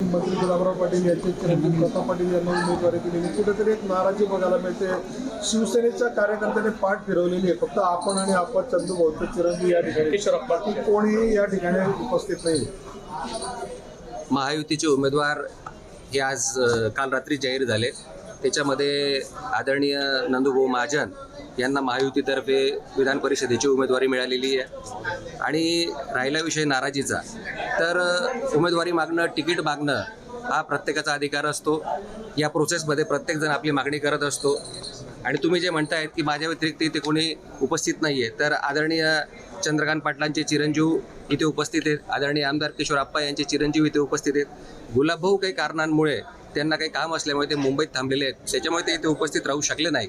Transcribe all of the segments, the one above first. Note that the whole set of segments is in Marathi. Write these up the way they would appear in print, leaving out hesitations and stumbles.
मंत्री गुलाबराव पाटील यांचे चिरंजीव प्रताप पाटील यांना उमेदवारी दिलेली, कुठेतरी एक नाराजी बघायला मिळते। शिवसेनेच्या कार्यकर्त्यांनी पाठ फिरवलेली आहे, फक्त आपण आणि आपण चंदू भाऊ चिरंजीव या ठिकाणी, कोणीही या ठिकाणी उपस्थित नाही। महायुतीचे उमेदवार हे आज काल रात्री जाहीर झाले। त्याच्यामध्ये आदरणीय नंदूभाऊ महाजन यांना महायुतीतर्फे विधान परिषदेची उमेदवारी मिळालेली आहे। आणि राहिला विषय नाराजीचा, तर उमेदवारी मागणं, तिकीट मागणं हा प्रत्येकाचा अधिकार असतो। या प्रोसेसमध्ये प्रत्येकजण आपली मागणी करत असतो। आणि तुम्ही जे म्हणतायत की माझ्या व्यतिरिक्त इथे कोणी उपस्थित नाही आहे, तर आदरणीय चंद्रकांत पाटलांचे चिरंजीव इथे उपस्थित आहेत, आदरणीय आमदार किशोरप्पा यांचे चिरंजीव इथे उपस्थित आहेत। गुलाबभाऊ काही कारणांमुळे, त्यांना काही काम असल्यामुळे ते मुंबईत थांबलेले आहेत, त्याच्यामुळे ते इथे उपस्थित राहू शकले नाही।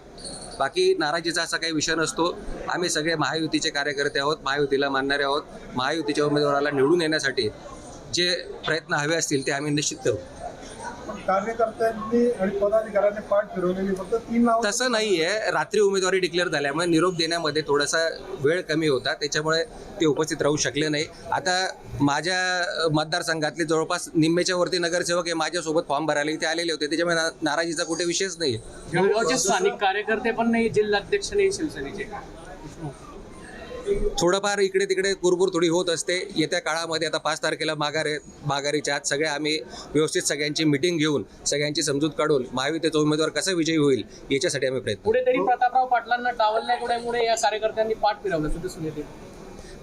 बाकी नाराजीचा असा काही विषय नसतो। आम्ही सगळे महायुतीचे कार्यकर्ते आहोत, महायुतीला मानणारे आहोत। महायुतीच्या उमेदवाराला निवडून येण्यासाठी जे प्रयत्न हवे असतील ते आम्ही निश्चित करू। कार्यकर्त्यांनी आणि पदाधिकाऱ्यांनी पाठ फिरवलेली फक्त 3 नाव, तसं नाही आहे। रात्री उमेदवारी डिक्लेअर झाल्यामुळे निरोप देण्यामध्ये थोडासा वेळ कमी होता, त्याच्यामुळे ते उपस्थित राहू शकले नाही। आता माझ्या मतदारसंघातले जवळपास निम्मेच्या वरती नगरसेवक हे माझ्यासोबत फॉर्म भरायला इथे आलेले होते, त्याच्यामुळे नाराजीचा कुठे विषयच नाही। जळगावचे स्थानिक कार्यकर्ते पण नाही, जिल्हाध्यक्ष नाही शिवसेनेचे, थोडंफार इकडे तिकडे कुरबुर थोडी होत असते। येत्या काळामध्ये आता 5 तारखेला माघारीच्या आत सगळे आम्ही व्यवस्थित सगळ्यांची मिटिंग घेऊन सगळ्यांची समजूत काढून महायुतीचा उमेदवार कसा विजयी होईल याच्यासाठी आम्ही प्रयत्न करू। कुठेतरी प्रतापराव पाटलांना डावलण्यामुळे या कार्यकर्त्यांनी पाठ फिरवलं असं दिसून येते।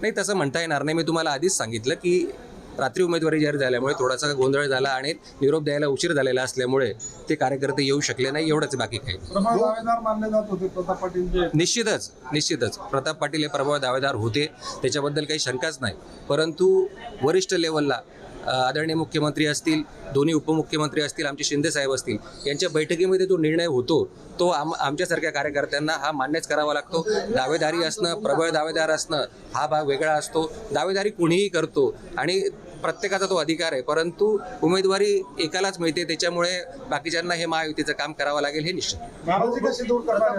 नाही, तसं म्हणता येणार नाही। मी तुम्हाला आधीच सांगितलं की रात्री उमेदवारी जाहीर झाल्यामुळे थोडासा गोंधळ झाला आणि निरोप द्यायला उशीर झालेला असल्यामुळे ते कार्यकर्ते येऊ शकले नाही, एवढंच बाकी काही। प्रभाव दावेदार मानले जात होते प्रताप पाटील, निश्चितच प्रताप पाटील हे प्रभाव दावेदार होते, त्याच्याबद्दल काही शंकाच नाही। परंतु वरिष्ठ लेवलला आदरणीय मुख्यमंत्री असतील, दोन्ही उपमुख्यमंत्री असतील, आमचे शिंदे साहेब असतील, यांच्या बैठकीमध्ये जो निर्णय होतो तो आमच्यासारख्या कार्यकर्त्यांना हा मान्यच करावा लागतो। दावेदारी असणं, प्रबळ दावेदार असणं हा भाग वेगळा असतो। दावेदारी कोणीही करतो आणि प्रत्येकाचा तो अधिकार आहे, परंतु उमेदवारी एकालाच मिळते, त्याच्यामुळे बाकीच्यांना हे महायुतीचं काम करावं लागेल हे निश्चित। नाराजी कशी दूर करणार?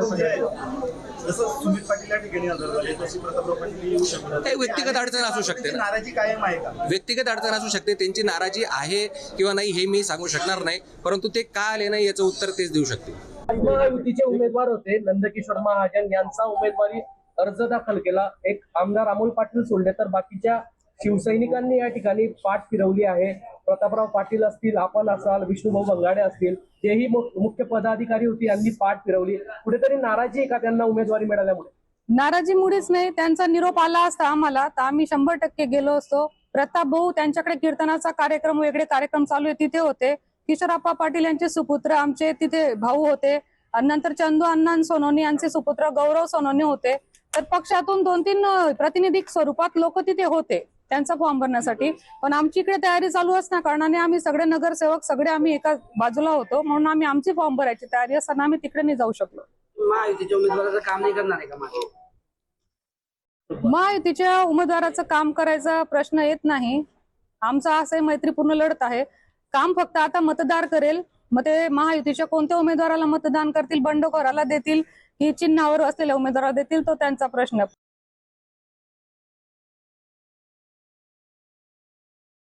जसं सुमित पाटील या ठिकाणी हजर झाले तशी प्रतापराव पाटील येऊ शकतात, काही व्यक्तिगत अडचण असू शकते ना, नाराजी कायम आहे का? व्यक्तिगत अडचण असू शकते, त्यांची नाराजी आहे किंवा नाही हे मी सांगू शकणार नाही, परंतु ते का आले नाही याचं उत्तर तेच देऊ शकतील। महायुतीचे उमेदवार होते नंदकिशोर महाजन यांचा उमेदवारी अर्ज दाखल केला। एक आमदार अमोल पाटील सोडले तर बाकीच्या शिवसैनिकांनी या ठिकाणी पाठ फिरवली आहे। प्रतापराव पाटील असतील, आपण असाल, विष्णुभाऊ बंगाडे असतील, जेही मुख्य पदाधिकारी होती यांनी पाठ फिरवली। कुठेतरी नाराजी आहे का त्यांना उमेदवारी मिळाल्यामुळे? नाराजी मुळीच नाही, त्यांचा निरोप आला असता आम्हाला तर आम्ही 100% गेलो असतो। प्रताप भाऊ त्यांच्याकडे कीर्तनाचा कार्यक्रम, वेगळे कार्यक्रम चालू आहे तिथे होते। किशोरप्पा पाटील यांचे सुपुत्र आमचे तिथे भाऊ होते, आणि नंतर चंदू अण्णा सोनोनी यांचे सुपुत्र गौरव सोनोनी होते। तर पक्षातून 2-3 प्रातिनिधिक स्वरूपात लोक तिथे होते त्यांचा फॉर्म भरण्यासाठी, पण आमची इकडे तयारी चालू असण्या कारणाने आम्ही सगळे नगरसेवक सगळे आम्ही एका बाजूला होतो, म्हणून आम्ही आमची फॉर्म भरायची तयारी असताना आम्ही तिकडे नाही जाऊ शकलो। महायुतीच्या उमेदवाराचं काम नाही करणार आहे का? महायुतीच्या उमेदवाराचं काम करायचा प्रश्न येत नाही। आमचा असं मैत्रीपूर्ण लढत आहे। काम फक्त आता मतदार करेल, मग ते महायुतीच्या कोणत्या उमेदवाराला मतदान करतील, बंडखोराला देतील की चिन्हावर असलेल्या उमेदवाराला देतील, तो त्यांचा प्रश्न।